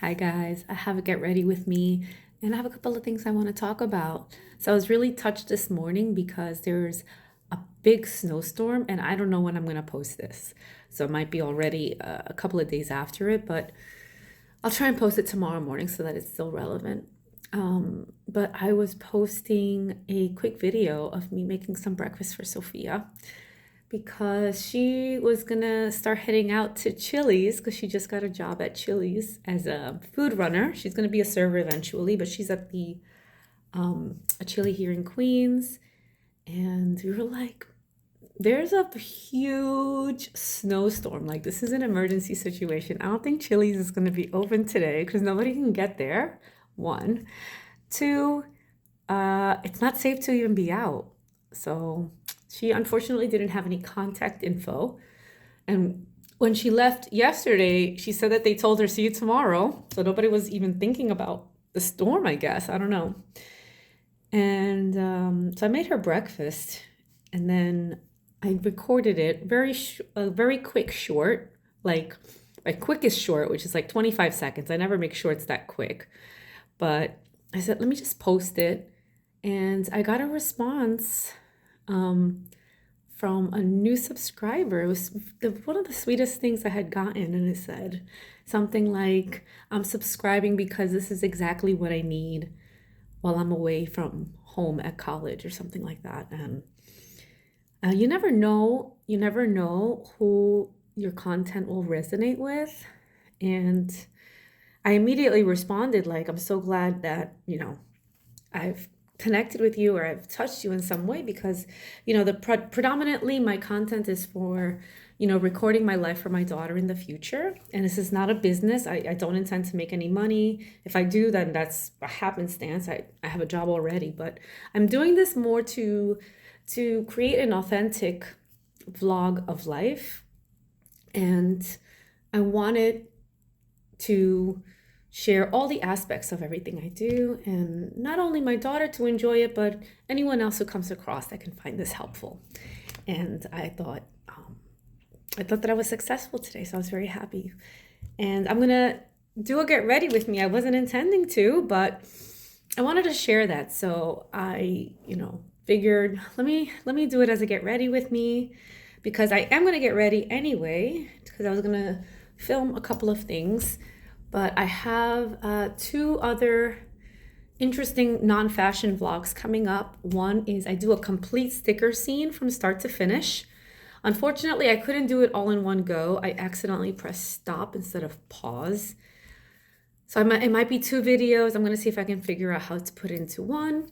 Hi guys, I have a get ready with me and I have a couple of things I want to talk about. So I was really touched this morning because there's a big snowstorm and I don't know when I'm going to post this. So it might be already a couple of days after it, but I'll try and post it tomorrow morning so that it's still relevant. But I was posting a quick video of me making some breakfast for Sophia because she was gonna start heading out to Chili's because she just got a job at Chili's as a food runner. She's gonna be a server eventually, but she's at the a Chili here in Queens, and we were like, "There's a huge snowstorm. Like this is an emergency situation. I don't think Chili's is gonna be open today because nobody can get there. One, two, it's not safe to even be out. So." She unfortunately didn't have any contact info. And when she left yesterday, she said that they told her, see you tomorrow. So nobody was even thinking about the storm, I guess. I don't know. And so I made her breakfast and then I recorded it a very quick short, like my quickest short, which is like 25 seconds. I never make shorts that quick. But I said, let me just post it. And I got a response from a new subscriber. It was one of the sweetest things I had gotten, and it said something like, I'm subscribing because this is exactly what I need while I'm away from home at college or something like that. And you never know who your content will resonate with. And I immediately responded like, I'm so glad that, I've connected with you or I've touched you in some way because, predominantly my content is for, recording my life for my daughter in the future. And this is not a business. I don't intend to make any money. If I do, then that's a happenstance. I have a job already, but I'm doing this more to create an authentic vlog of life. And I wanted to share all the aspects of everything I do, and not only my daughter to enjoy it, but anyone else who comes across that can find this helpful. And I thought that I was successful today, so I was very happy. And I'm gonna do a get ready with me. I wasn't intending to, but I wanted to share that. So I, figured let me do it as a get ready with me because I am gonna get ready anyway because I was gonna film a couple of things. But I have two other interesting non-fashion vlogs coming up. One is I do a complete sticker scene from start to finish. Unfortunately, I couldn't do it all in one go. I accidentally pressed stop instead of pause. So it might be two videos. I'm going to see if I can figure out how to put it into one.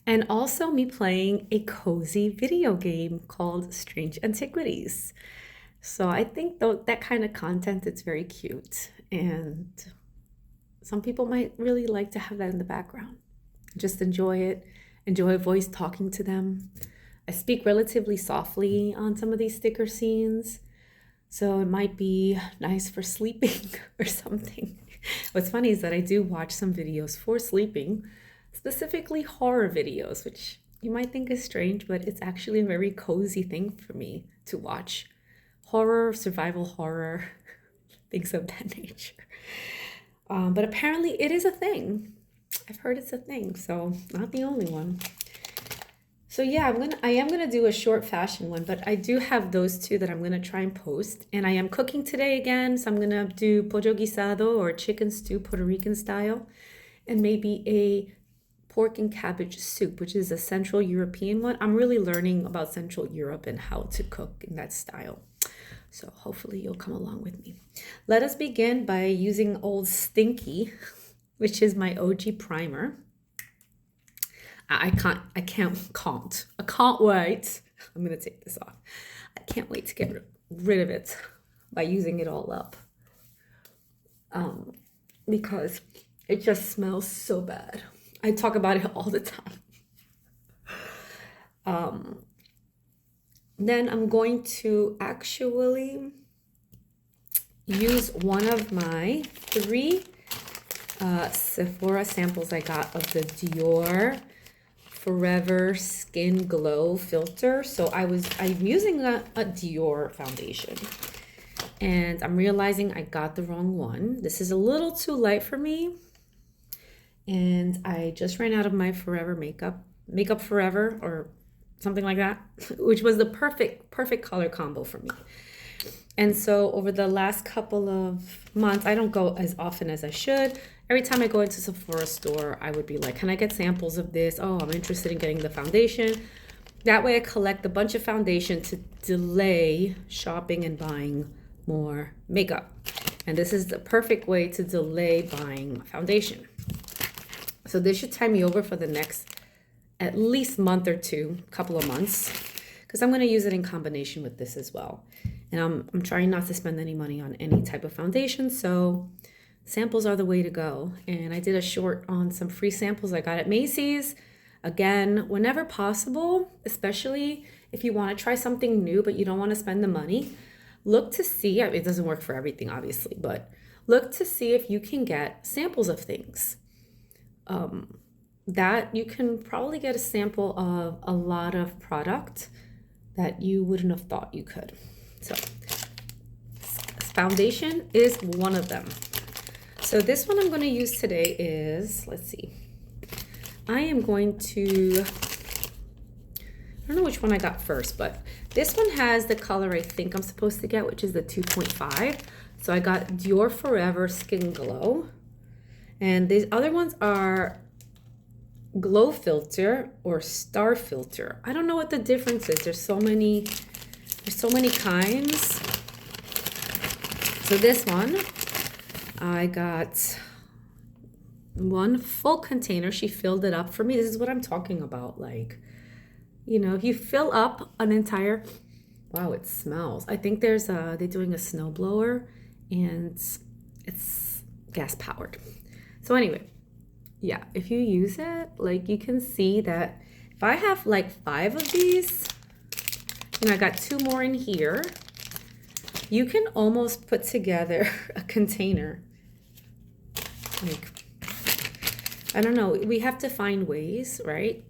And also me playing a cozy video game called Strange Antiquities. So I think that kind of content, it's very cute. And some people might really like to have that in the background. Just enjoy it, enjoy a voice talking to them. I speak relatively softly on some of these sticker scenes, so it might be nice for sleeping or something. What's funny is that I do watch some videos for sleeping, specifically horror videos, which you might think is strange, but it's actually a very cozy thing for me to watch. Horror, survival horror, things of that nature. But apparently it is a thing. I've heard it's a thing, so not the only one. So yeah, I am gonna do a short fashion one, but I do have those two that I'm gonna try and post. And I am cooking today again, so I'm gonna do pollo guisado or chicken stew Puerto Rican style, and maybe a pork and cabbage soup, which is a Central European one. I'm really learning about Central Europe and how to cook in that style. So hopefully you'll come along with me. Let us begin by using Old Stinky, which is my OG primer. I can't wait. I'm gonna take this off. I can't wait to get rid of it by using it all up. Because it just smells so bad. I talk about it all the time. Then I'm going to actually use one of my three Sephora samples I got of the Dior Forever Skin Glow filter. So I'm using a Dior foundation. and I'm realizing I got the wrong one. This is a little too light for me, and I just ran out of my Forever Makeup Forever or something like that, which was the perfect color combo for me. And so over the last couple of months, I don't go as often as I should. Every time I go into Sephora store, I would be like, can I get samples of this? Oh, I'm interested in getting the foundation. That way I collect a bunch of foundation to delay shopping and buying more makeup. And this is the perfect way to delay buying foundation. So this should tie me over for the next at least month or two, couple of months, because I'm going to use it in combination with this as well. And I'm trying not to spend any money on any type of foundation, so samples are the way to go. And I did a short on some free samples I got at Macy's. Again, whenever possible, especially if you want to try something new but you don't want to spend the money, look to see, it doesn't work for everything obviously, but look to see if you can get samples of things. That you can probably get a sample of a lot of product that you wouldn't have thought you could. So foundation is one of them. So this one I'm going to use today is, let's see, I am going to, I don't know which one I got first, but this one has the color I think I'm supposed to get, which is the 2.5. So I got Dior Forever Skin Glow. And these other ones are Glow Filter or Star Filter. I don't know what the difference is. There's so many kinds. So this one, I got one full container. She filled it up for me. This is what I'm talking about. Like, you know, if you fill up an entire, wow, it smells. I think they're doing a snowblower and it's gas powered. So anyway, yeah, if you use it, like you can see that if I have like 5 of these, and I got 2 more in here, you can almost put together a container. Like, I don't know, we have to find ways, right,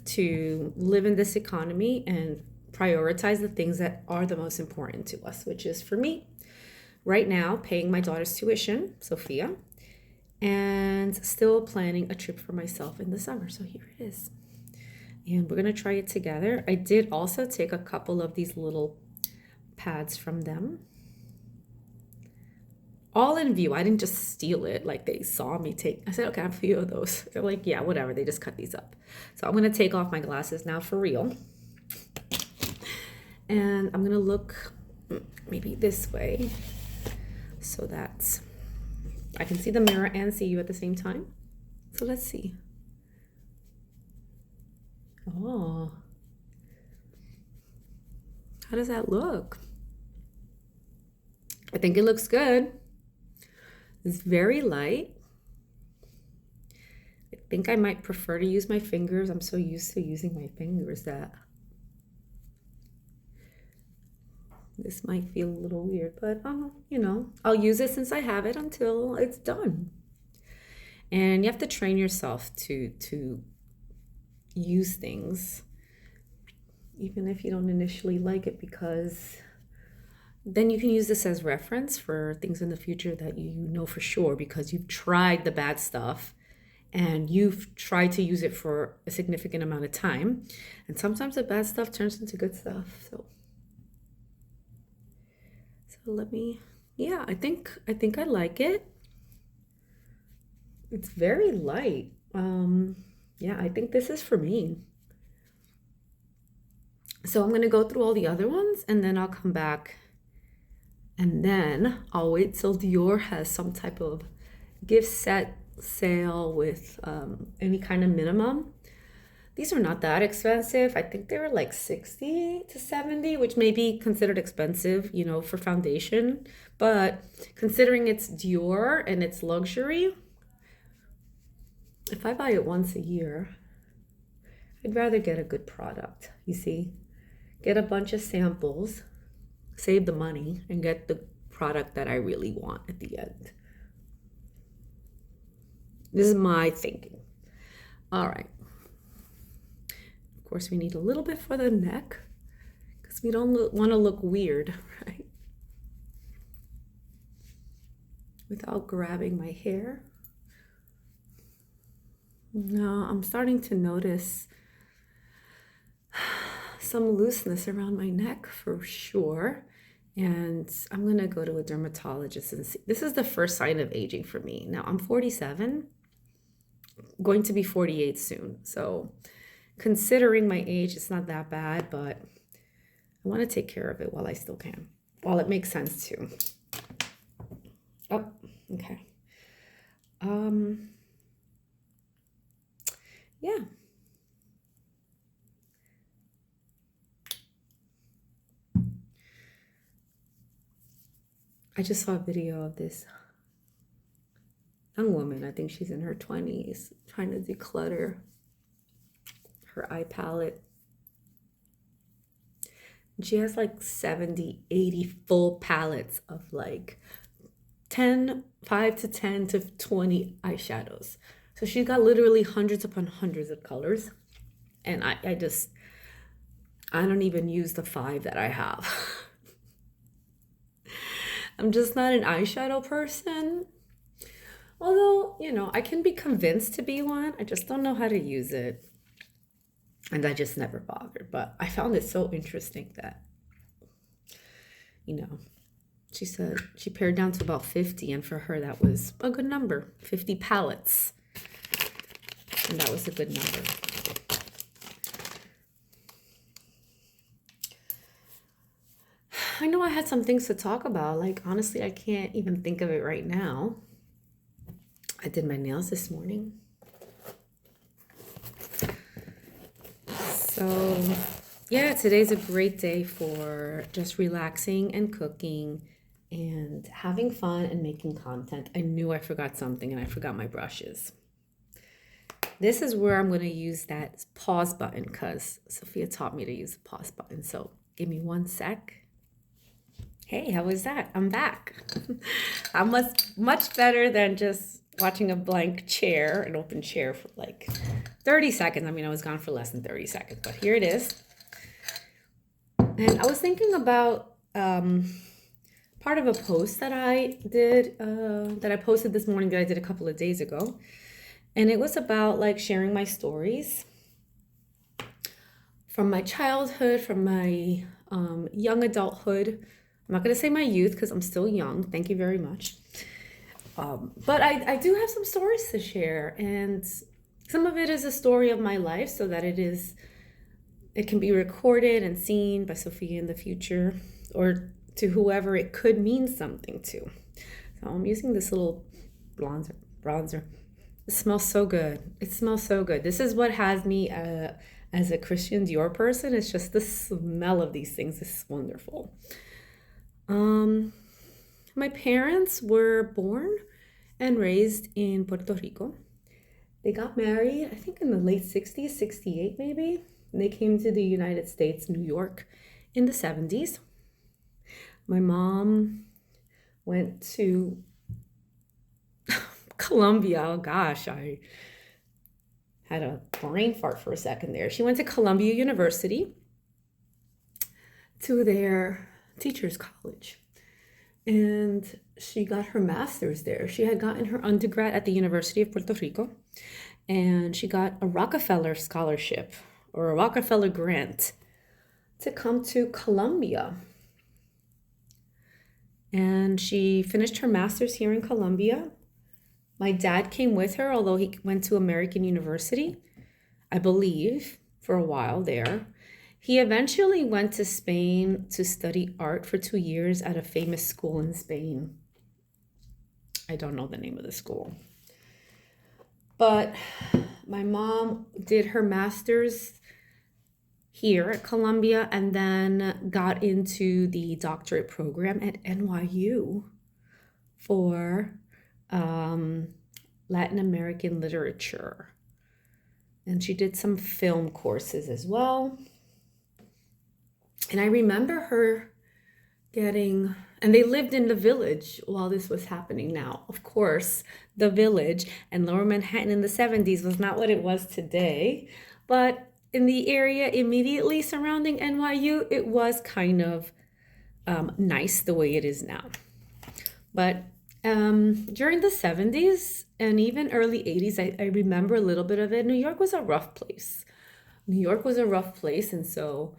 to live in this economy and prioritize the things that are the most important to us, which is for me, right now, paying my daughter's tuition, Sophia, and still planning a trip for myself in the summer. So here it is. And we're going to try it together. I did also take a couple of these little pads from them. All in view. I didn't just steal it like they saw me take. I said, okay, I have a few of those. They're like, yeah, whatever. They just cut these up. So I'm going to take off my glasses now for real. And I'm going to look maybe this way so that I can see the mirror and see you at the same time. So let's see. Oh, how does that look? I think it looks good. It's very light. I think I might prefer to use my fingers. I'm so used to using my fingers that this might feel a little weird, but you know, I'll use it since I have it until it's done. And you have to train yourself to use things, even if you don't initially like it, because then you can use this as reference for things in the future that you know for sure, because you've tried the bad stuff and you've tried to use it for a significant amount of time. And sometimes the bad stuff turns into good stuff. So let me, yeah, I think I like it. It's very light. Yeah, I think this is for me. So I'm going to go through all the other ones and then I'll come back and then I'll wait till Dior has some type of gift set sale with any kind of minimum. These are not that expensive. I think they were like 60 to 70, which may be considered expensive, you know, for foundation. But considering it's Dior and it's luxury, if I buy it once a year, I'd rather get a good product, you see. Get a bunch of samples, save the money, and get the product that I really want at the end. This is my thinking. All right. Of course, we need a little bit for the neck because we don't want to look weird, right? without grabbing my hair. Now I'm starting to notice some looseness around my neck for sure. And I'm going to go to a dermatologist and see. This is the first sign of aging for me. Now I'm 47, going to be 48 soon. So considering my age, it's not that bad, but I want to take care of it while I still can, while it makes sense to. Oh, okay. Yeah. I just saw a video of this young woman. I think she's in her 20s, trying to declutter her eye palette. She has like 70, 80 full palettes of like 5 to 10 to 20 eyeshadows. So she's got literally hundreds upon hundreds of colors. And I don't even use the 5 that I have. I'm just not an eyeshadow person. Although, I can be convinced to be one. I just don't know how to use it. And I just never bothered. But I found it so interesting that, she said she pared down to about 50. And for her, that was a good number. 50 palettes. And that was a good number. I know I had some things to talk about. Like, honestly, I can't even think of it right now. I did my nails this morning. So, yeah, today's a great day for just relaxing and cooking and having fun and making content. I knew I forgot something and I forgot my brushes. This is where I'm going to use that pause button because Sophia taught me to use the pause button. So give me 1 sec. Hey, how was that? I'm back. I'm much better than just watching a blank chair, an open chair for like 30 seconds. I mean, I was gone for less than 30 seconds, but here it is. And I was thinking about part of a post that I did, that I posted this morning that I did a couple of days ago. And it was about like sharing my stories from my childhood, from my young adulthood. I'm not going to say my youth because I'm still young. Thank you very much. But I do have some stories to share. And some of it is a story of my life so that it can be recorded and seen by Sophia in the future or to whoever it could mean something to. So I'm using this little bronzer. It smells so good. It smells so good. This is what has me as a Christian Dior person. It's just the smell of these things is wonderful. My parents were born and raised in Puerto Rico. They got married, I think in the late 60s, 68 maybe. And they came to the United States, New York, in the 70s. My mom went to Columbia. Oh gosh, I had a brain fart for a second there. She went to Columbia University to their teacher's college. And she got her master's there. She had gotten her undergrad at the University of Puerto Rico. And she got a Rockefeller scholarship or a Rockefeller grant to come to Columbia. And she finished her master's here in Columbia. My dad came with her, although he went to American University, I believe, for a while there. He eventually went to Spain to study art for 2 years at a famous school in Spain. I don't know the name of the school. But my mom did her master's here at Columbia and then got into the doctorate program at NYU for Latin American literature. And she did some film courses as well. And I remember her and they lived in the Village while this was happening. Now, of course, the Village and Lower Manhattan in the 70s was not what it was today. But in the area immediately surrounding NYU, it was kind of nice the way it is now. But During the 70s and even early 80s, I remember a little bit of it. New York was a rough place. New York was a rough place. And so,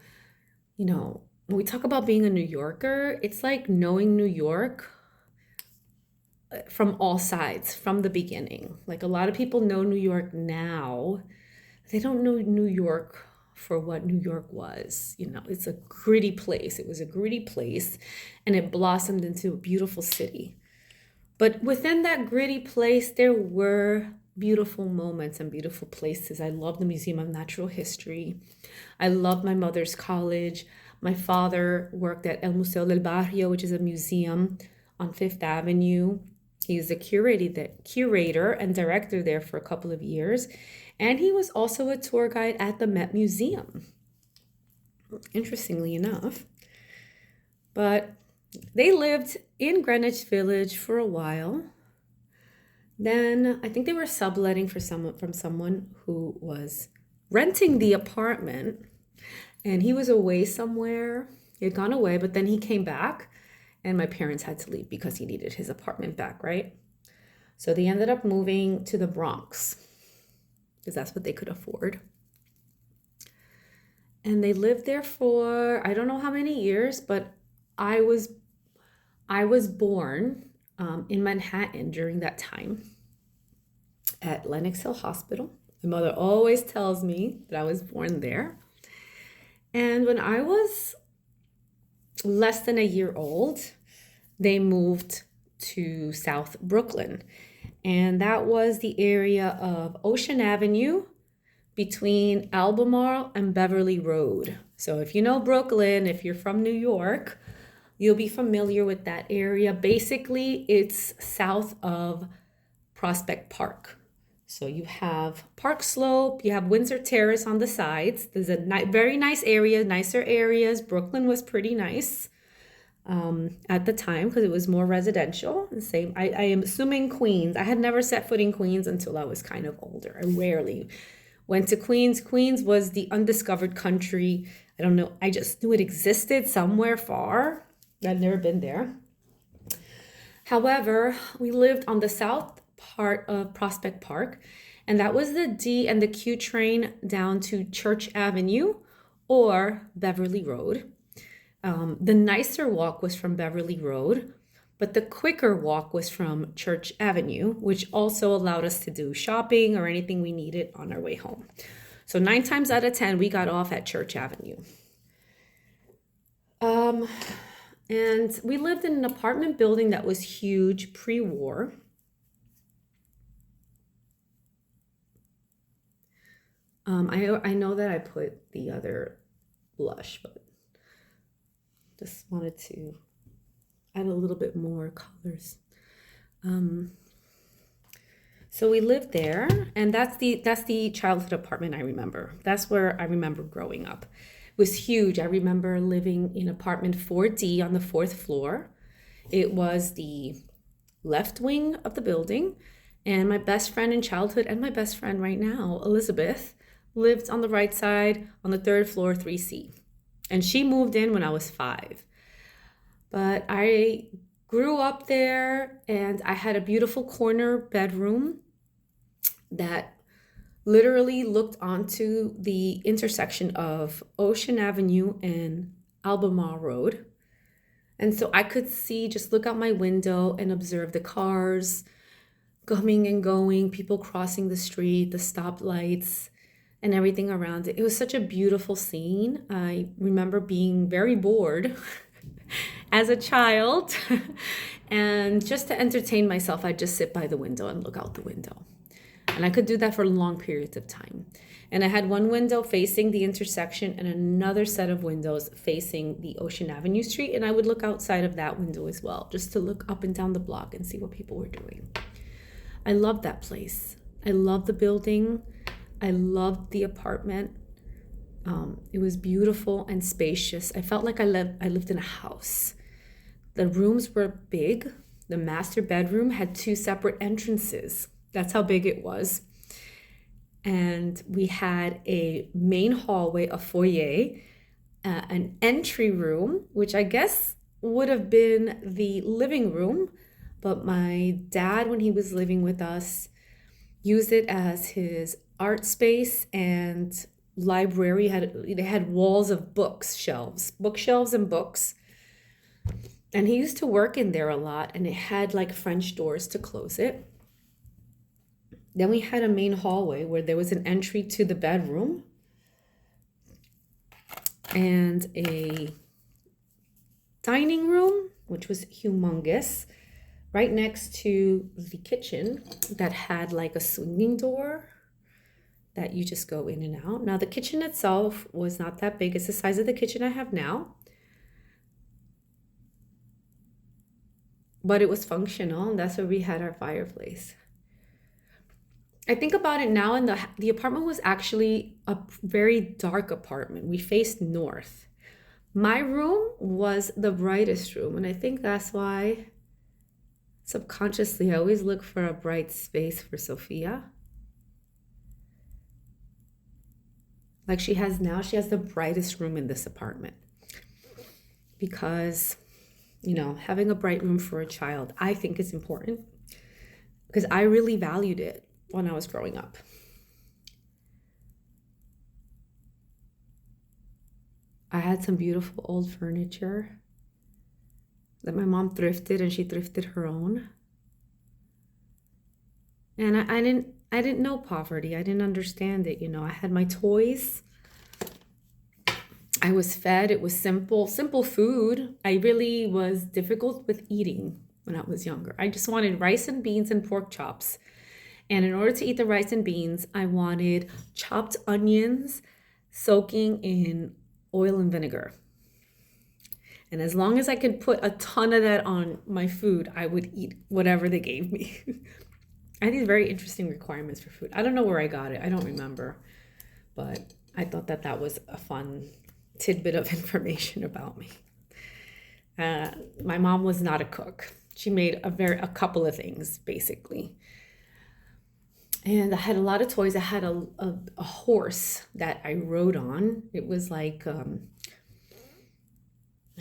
when we talk about being a New Yorker, it's like knowing New York from all sides from the beginning. Like a lot of people know New York now, they don't know New York for what New York was. It's a gritty place. It was a gritty place and it blossomed into a beautiful city. But within that gritty place, there were beautiful moments and beautiful places. I love the Museum of Natural History. I love my mother's college. My father worked at El Museo del Barrio, which is a museum on Fifth Avenue. He was the curator and director there for a couple of years. And he was also a tour guide at the Met Museum, interestingly enough. But they lived in Greenwich Village for a while. Then I think they were subletting from someone who was renting the apartment, and he was away somewhere. He had gone away, but then he came back, and my parents had to leave because he needed his apartment back, right? So they ended up moving to the Bronx because that's what they could afford. And they lived there for I don't know how many years, but I was born in Manhattan during that time at Lenox Hill Hospital. My mother always tells me that I was born there. And when I was less than a year old, they moved to South Brooklyn. And that was the area of Ocean Avenue between Albemarle and Beverly Road. So if you know Brooklyn, if you're from New York, you'll be familiar with that area. Basically, it's south of Prospect Park. So you have Park Slope, you have Windsor Terrace on the sides. There's a very nice area, nicer areas. Brooklyn was pretty nice at the time because it was more residential. The same, I am assuming Queens. I had never set foot in Queens until I was kind of older. I rarely went to Queens. Queens was the undiscovered country. I don't know. I just knew it existed somewhere far. I'd never been there. However, we lived on the south part of Prospect Park, and that was the D and the Q train down to Church Avenue or Beverly Road. The nicer walk was from Beverly Road, but the quicker walk was from Church Avenue, which also allowed us to do shopping or anything we needed on our way home. So 9 times out of 10, we got off at Church Avenue. And we lived in an apartment building that was huge pre-war. I know that I put the other blush, but just wanted to add a little bit more colors. So we lived there, and that's the childhood apartment I remember. That's where I remember growing up. It was huge. I remember living in apartment 4D on the 4th floor. It was the left wing of the building, and my best friend in childhood and my best friend right now, Elizabeth, lived on the right side on the 3rd floor, 3C. And she moved in when I was 5. But I grew up there, and I had a beautiful corner bedroom that literally looked onto the intersection of Ocean Avenue and Albemarle Road. And so I could just look out my window and observe the cars coming and going, people crossing the street, the stoplights, and everything around it. It was such a beautiful scene. I remember being very bored as a child. And just to entertain myself, I'd just sit by the window and look out the window. And I could do that for long periods of time. And I had one window facing the intersection and another set of windows facing the Ocean Avenue Street. And I would look outside of that window as well, just to look up and down the block and see what people were doing. I loved that place. I loved the building. I loved the apartment. It was beautiful and spacious. I felt like I lived in a house. The rooms were big. The master bedroom had 2 separate entrances. That's how big it was. And we had a main hallway, a foyer, an entry room, which I guess would have been the living room, But my dad, when he was living with us, used it as his art space and library. They had walls of books, shelves, bookshelves and books. And he used to work in there a lot, and it had like French doors to close it. Then we had a main hallway where there was an entry to the bedroom and a dining room, which was humongous, right next to the kitchen that had like a swinging door that you just go in and out. Now, the kitchen itself was not that big. It's the size of the kitchen I have now, but it was functional, and that's where we had our fireplace. I think about it now, and the apartment was actually a very dark apartment. We faced north. My room was the brightest room, and I think that's why subconsciously I always look for a bright space for Sophia. Like she has now, she has the brightest room in this apartment because, having a bright room for a child, I think is important because I really valued it when I was growing up. I had some beautiful old furniture that my mom thrifted, and she thrifted her own. And I didn't know poverty. I didn't understand it. I had my toys. I was fed. It was simple food. I really was difficult with eating when I was younger. I just wanted rice and beans and pork chops. And in order to eat the rice and beans, I wanted chopped onions soaking in oil and vinegar. And as long as I could put a ton of that on my food, I would eat whatever they gave me. I had these very interesting requirements for food. I don't know where I got it. I don't remember. But I thought that was a fun tidbit of information about me. My mom was not a cook. She made a couple of things, basically. And I had a lot of toys. I had a horse that I rode on. It was like, I don't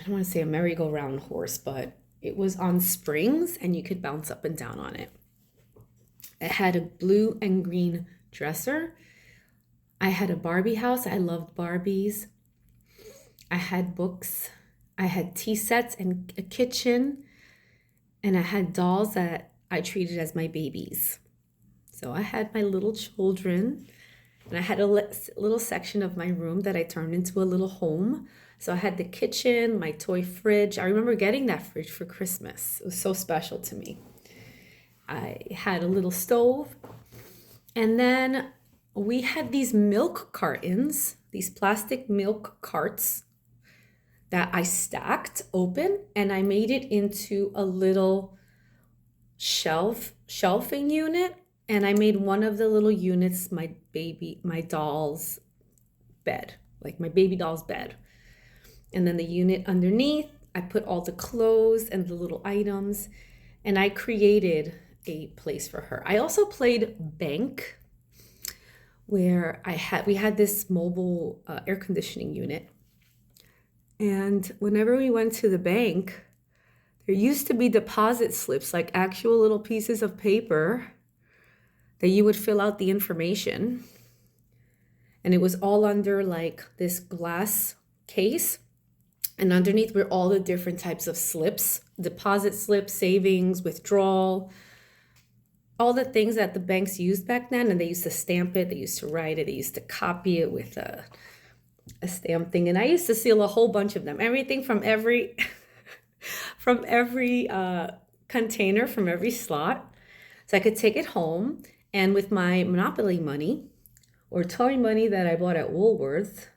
want to say a merry-go-round horse, but it was on springs and you could bounce up and down on it. It had a blue and green dresser. I had a Barbie house. I loved Barbies. I had books. I had tea sets and a kitchen. And I had dolls that I treated as my babies. So I had my little children, and I had a little section of my room that I turned into a little home. So I had the kitchen, my toy fridge. I remember getting that fridge for Christmas. It was so special to me. I had a little stove. And then we had these milk cartons, these plastic milk carts that I stacked open, and I made it into a little shelving unit. And I made one of the little units my doll's bed, like my baby doll's bed. And then the unit underneath, I put all the clothes and the little items, and I created a place for her. I also played bank, where we had this mobile air conditioning unit. And whenever we went to the bank, there used to be deposit slips, like actual little pieces of paper that you would fill out the information. And it was all under like this glass case. And underneath were all the different types of slips, deposit slips, savings, withdrawal, all the things that the banks used back then. And they used to stamp it, they used to write it, they used to copy it with a stamp thing. And I used to seal a whole bunch of them, everything from every container, from every slot. So I could take it home. And with my Monopoly money or toy money that I bought at Woolworths,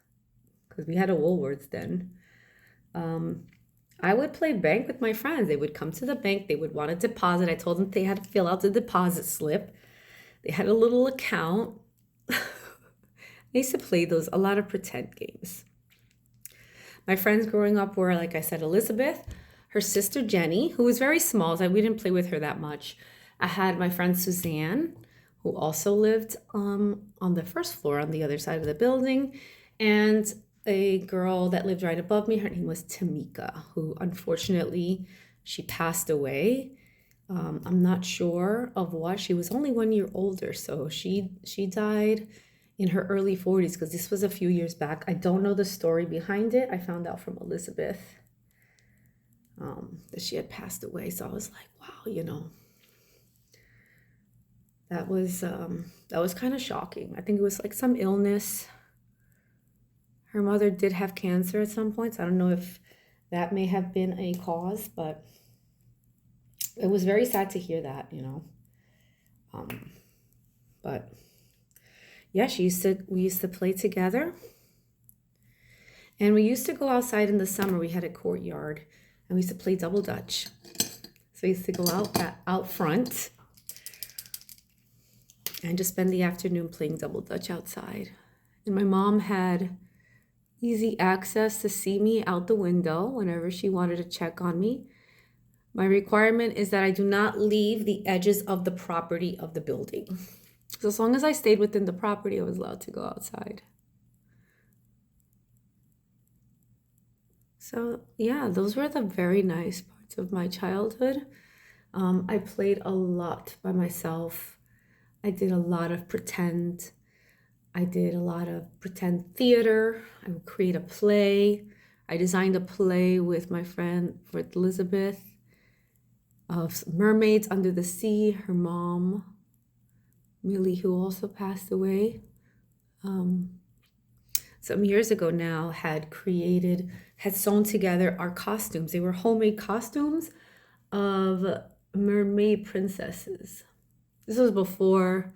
because we had a Woolworths then, I would play bank with my friends. They would come to the bank. They would want to deposit. I told them they had to fill out the deposit slip. They had a little account. I used to play a lot of pretend games. My friends growing up were, like I said, Elizabeth, her sister Jenny, who was very small, so we didn't play with her that much. I had my friend Suzanne, who also lived on the first floor on the other side of the building, and a girl that lived right above me. Her name was Tamika, who unfortunately she passed away I'm not sure of what. She was only 1 year older, so she died in her early 40s because this was a few years back. I don't know the story behind it. I found out from Elizabeth that she had passed away. So I was like, wow, that was kind of shocking. I think it was like some illness. Her mother did have cancer at some point. So I don't know if that may have been a cause, but it was very sad to hear that. But yeah, we used to play together. And we used to go outside in the summer. We had a courtyard and we used to play double dutch. So we used to go out front and just spend the afternoon playing double dutch outside. And my mom had easy access to see me out the window whenever she wanted to check on me. My requirement is that I do not leave the edges of the property of the building. So as long as I stayed within the property, I was allowed to go outside. So yeah, those were the very nice parts of my childhood. I played a lot by myself. I did a lot of pretend. I did a lot of pretend theater. I would create a play. I designed a play with my friend, with Elizabeth, of mermaids under the sea. Her mom, Millie, who also passed away some years ago now, had sewn together our costumes. They were homemade costumes of mermaid princesses. This was before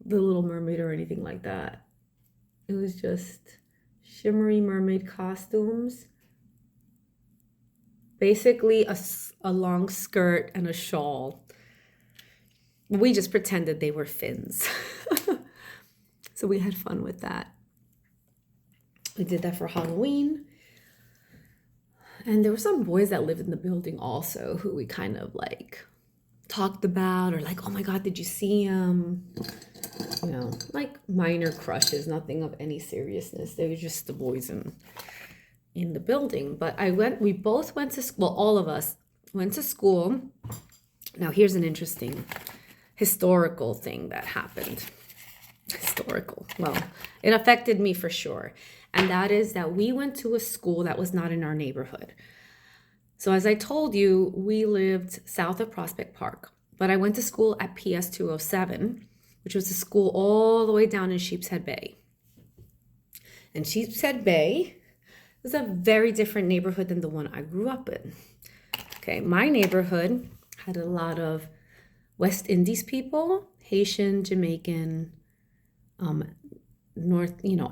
The Little Mermaid or anything like that. It was just shimmery mermaid costumes. Basically a long skirt and a shawl. We just pretended they were fins. So we had fun with that. We did that for Halloween. And there were some boys that lived in the building also who we kind of like talked about, or like, oh my God, did you see him? Like minor crushes, nothing of any seriousness. They were just the boys in the building. But we both went to school, all of us went to school. Now here's an interesting historical thing that happened. Well, it affected me for sure. And that is that we went to a school that was not in our neighborhood. So as I told you, we lived south of Prospect Park, but I went to school at PS 207, which was a school all the way down in Sheepshead Bay. And Sheepshead Bay is a very different neighborhood than the one I grew up in. Okay, my neighborhood had a lot of West Indies people, Haitian, Jamaican,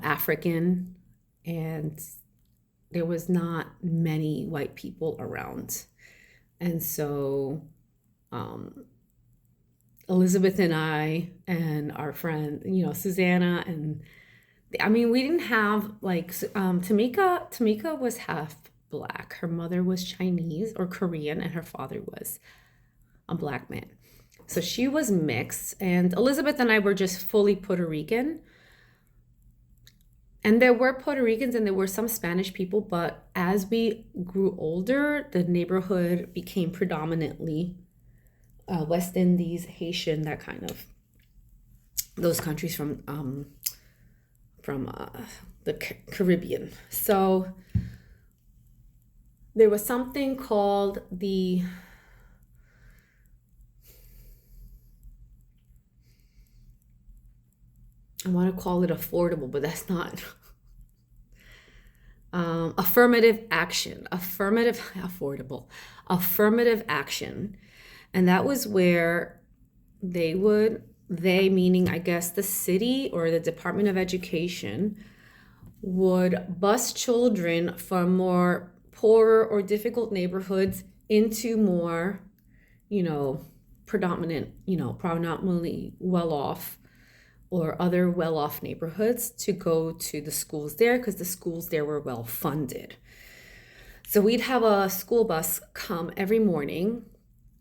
African, and there was not many white people around. And so Elizabeth and I and our friend, Susanna, and we didn't have like Tamika was half Black. Her mother was Chinese or Korean, and her father was a Black man. So she was mixed, and Elizabeth and I were just fully Puerto Rican. And there were Puerto Ricans and there were some Spanish people, but as we grew older, the neighborhood became predominantly West Indies, Haitian, that kind of, those countries from the Caribbean. So there was something called I want to call it affordable, but that's not. Affirmative action. And that was where they meaning, I guess, the city or the Department of Education would bus children from more poorer or difficult neighborhoods into more, predominantly well-off or other well-off neighborhoods to go to the schools there, because the schools there were well funded. So we'd have a school bus come every morning,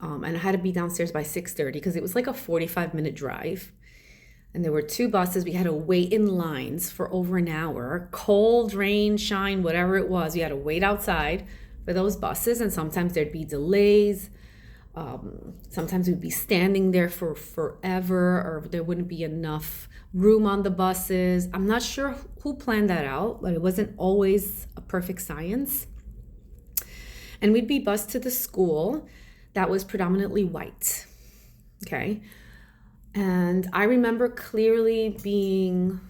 and I had to be downstairs by 6:30 because it was like a 45-minute drive. And there were two buses. We had to wait in lines for over an hour. Cold, rain, shine, whatever it was. We had to wait outside for those buses, and sometimes there'd be delays. Sometimes we'd be standing there for forever, or there wouldn't be enough room on the buses. I'm not sure who planned that out, but it wasn't always a perfect science. And we'd be bused to the school that was predominantly white. Okay. And I remember clearly being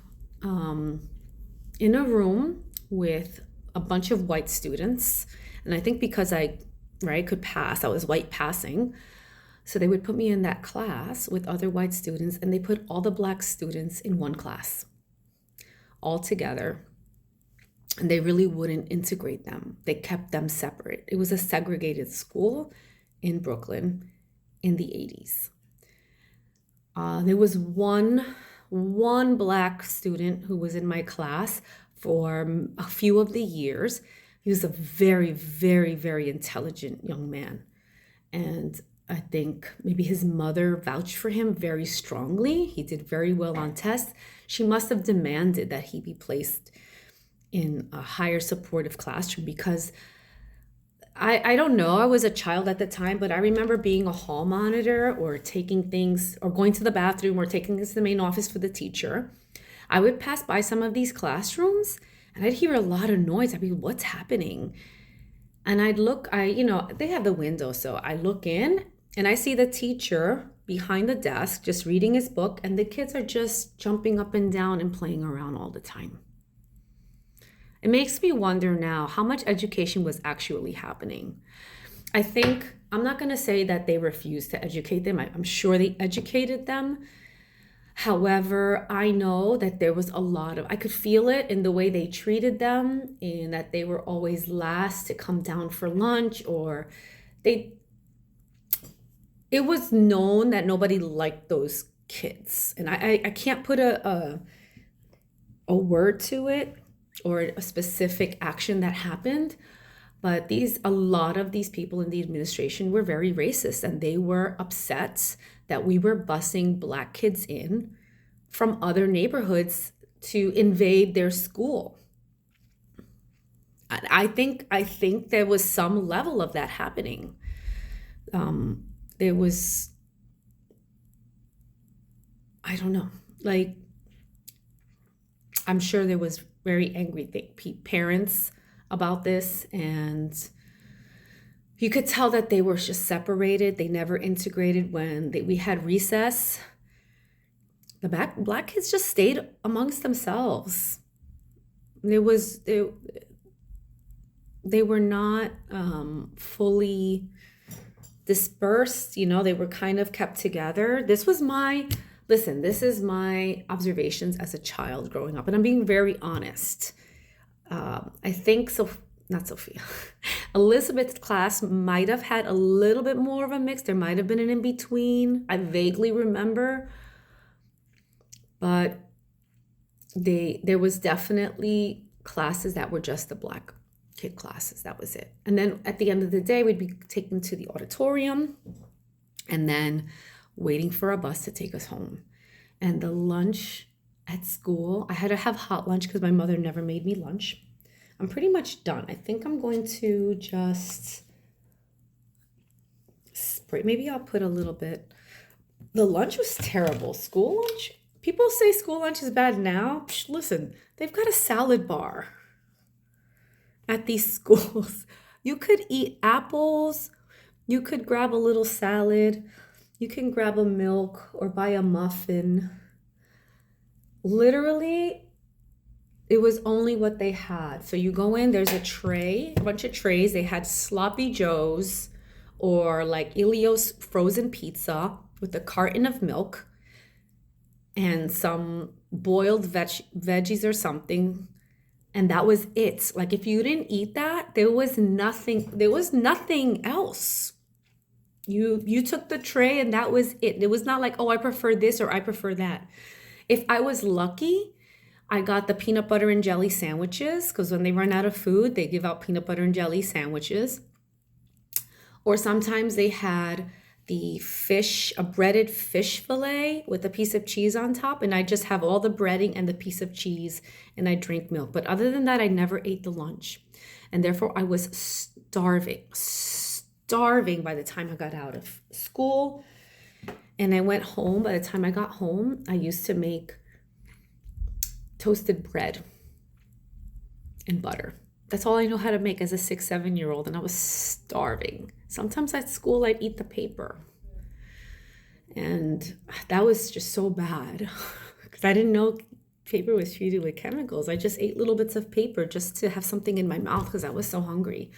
in a room with a bunch of white students. And I think because I could pass, I was white passing. So they would put me in that class with other white students, and they put all the black students in one class, all together. And they really wouldn't integrate them. They kept them separate. It was a segregated school in Brooklyn in the 80s. There was one black student who was in my class for a few of the years. He was a very, very, very intelligent young man. And I think maybe his mother vouched for him very strongly. He did very well on tests. She must have demanded that he be placed in a higher supportive classroom because I don't know, I was a child at the time, but I remember being a hall monitor or taking things or going to the bathroom or taking things to the main office for the teacher. I would pass by some of these classrooms and I'd hear a lot of noise. I'd be, what's happening? And I'd look, they have the window. So I look in and I see the teacher behind the desk just reading his book, and the kids are just jumping up and down and playing around all the time. It makes me wonder now how much education was actually happening. I think, I'm not going to say that they refused to educate them. I'm sure they educated them. However, I know that there was I could feel it in the way they treated them, and that they were always last to come down for lunch, or it was known that nobody liked those kids. And I can't put a word to it or a specific action that happened, but a lot of these people in the administration were very racist, and they were upset that we were busing black kids in from other neighborhoods to invade their school. I think there was some level of that happening. There was, I don't know, I'm sure there was very angry parents about this, and you could tell that they were just separated. They never integrated. When we had recess, the black kids just stayed amongst themselves. They were not fully dispersed. They were kind of kept together. This is my observations as a child growing up, and I'm being very honest. I think not Sophia. Elizabeth's class might have had a little bit more of a mix. There might have been an in-between. I vaguely remember. But there was definitely classes that were just the black kid classes. That was it. And then at the end of the day, we'd be taken to the auditorium and then waiting for a bus to take us home. And the lunch at school, I had to have hot lunch because my mother never made me lunch. I'm pretty much done. I think I'm going to just spray. Maybe I'll put a little bit. The lunch was terrible. School lunch? People say school lunch is bad now. Psh, listen, they've got a salad bar at these schools. You could eat apples. You could grab a little salad. You can grab a milk or buy a muffin. Literally, it was only what they had. So you go in, there's a bunch of trays. They had sloppy joes or like Ilios frozen pizza with a carton of milk and some boiled veggies or something. And that was it. Like if you didn't eat that, there was nothing else. You took the tray and that was it. It was not like, oh, I prefer this or I prefer that. If I was lucky, I got the peanut butter and jelly sandwiches, because when they run out of food, they give out peanut butter and jelly sandwiches. Or sometimes they had a breaded fish fillet with a piece of cheese on top, and I just have all the breading and the piece of cheese, and I drink milk. But other than that, I never ate the lunch. And therefore, I was starving starving by the time I got out of school. And I went home. By the time I got home, I used to make toasted bread and butter. That's all I know how to make as a 6, 7-year-old. And I was starving. Sometimes at school, I'd eat the paper. And that was just so bad because I didn't know paper was treated with chemicals. I just ate little bits of paper just to have something in my mouth because I was so hungry.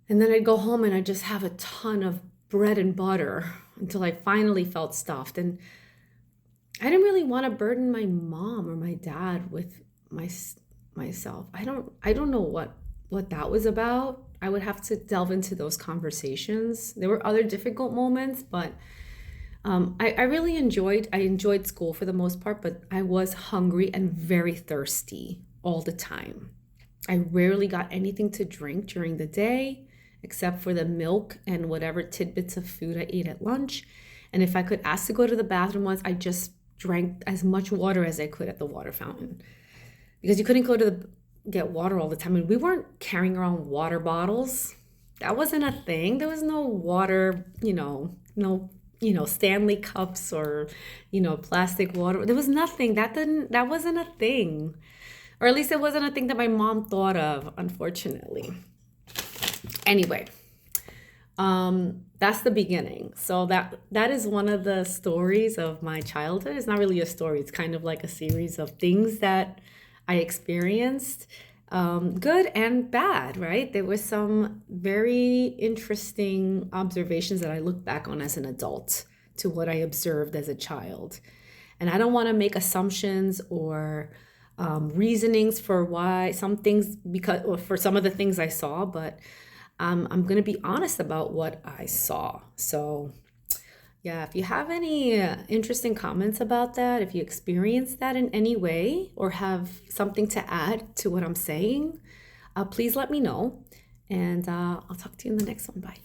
And then I'd go home and I'd just have a ton of bread and butter until I finally felt stuffed. And I didn't really want to burden my mom or my dad with myself. I don't know what that was about. I would have to delve into those conversations. There were other difficult moments, but I really enjoyed school for the most part, but I was hungry and very thirsty all the time. I rarely got anything to drink during the day, except for the milk and whatever tidbits of food I ate at lunch. And if I could ask to go to the bathroom once, I just drank as much water as I could at the water fountain. Because you couldn't go to get water all the time. And we weren't carrying around water bottles. That wasn't a thing. There was no water, no Stanley cups or, plastic water. There was nothing. That wasn't a thing. Or at least it wasn't a thing that my mom thought of, unfortunately. Anyway, that's the beginning. So that is one of the stories of my childhood. It's not really a story. It's kind of like a series of things that I experienced, good and bad, right? There were some very interesting observations that I look back on as an adult to what I observed as a child. And I don't want to make assumptions or reasonings for why some things, or for some of the things I saw, but I'm going to be honest about what I saw. So yeah, if you have any interesting comments about that, if you experienced that in any way or have something to add to what I'm saying, please let me know. And I'll talk to you in the next one. Bye.